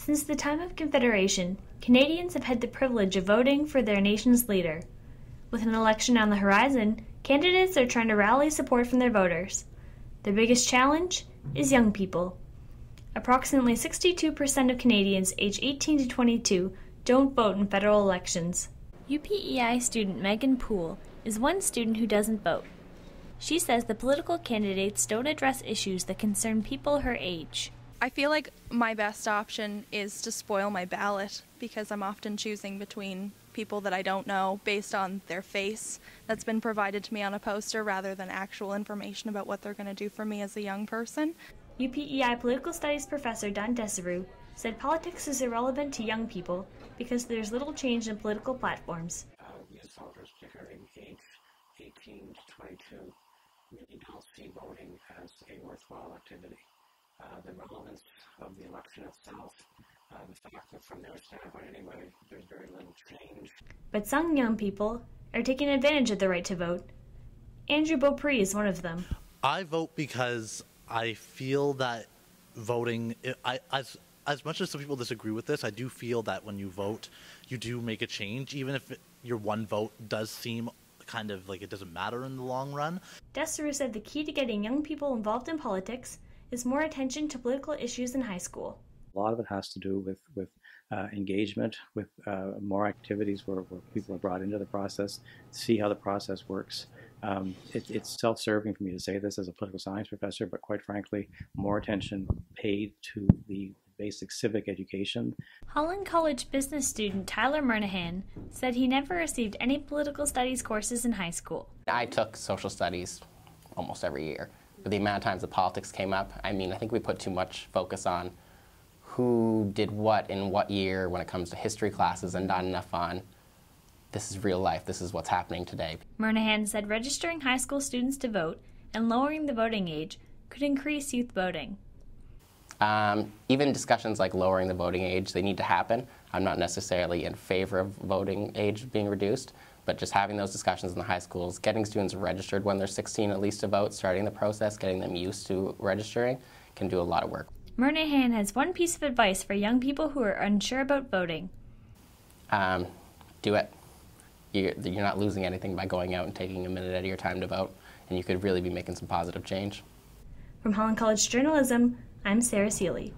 Since the time of Confederation, Canadians have had the privilege of voting for their nation's leader. With an election on the horizon, candidates are trying to rally support from their voters. Their biggest challenge is young people. Approximately 62% of Canadians aged 18 to 22 don't vote in federal elections. UPEI student Megan Poole is one student who doesn't vote. She says the political candidates don't address issues that concern people her age. I feel like my best option is to spoil my ballot because I'm often choosing between people that I don't know based on their face that's been provided to me on a poster rather than actual information about what they're going to do for me as a young person. UPEI political studies professor Don Desaru said politics is irrelevant to young people because there's little change in political platforms. Youth voters, particularly age 18 to 22, really don't see voting as a worthwhile activity. The relevance of the election itself, the fact that from their standpoint anyway, there's very little change. But some young people are taking advantage of the right to vote. Andrew Beaupre is one of them. I vote because I feel that voting, as much as some people disagree with this, I do feel that when you vote, you do make a change, even if your one vote does seem kind of like it doesn't matter in the long run. Desaru said the key to getting young people involved in politics is more attention to political issues in high school. A lot of it has to do with engagement, with more activities where people are brought into the process, see how the process works. It's self-serving for me to say this as a political science professor, but quite frankly, more attention paid to the basic civic education. Holland College business student Tyler Murnahan said he never received any political studies courses in high school. I took social studies almost every year. But the amount of times that politics came up, I think we put too much focus on who did what in what year when it comes to history classes and not enough on this is real life, this is what's happening today. Murnahan said registering high school students to vote and lowering the voting age could increase youth voting. Even discussions like lowering the voting age, they need to happen. I'm not necessarily in favor of voting age being reduced, but just having those discussions in the high schools, getting students registered when they're 16 at least to vote, starting the process, getting them used to registering, can do a lot of work. Murnahan has one piece of advice for young people who are unsure about voting. Do it. You're not losing anything by going out and taking a minute out of your time to vote, and you could really be making some positive change. From Holland College Journalism, I'm Sarah Seeley.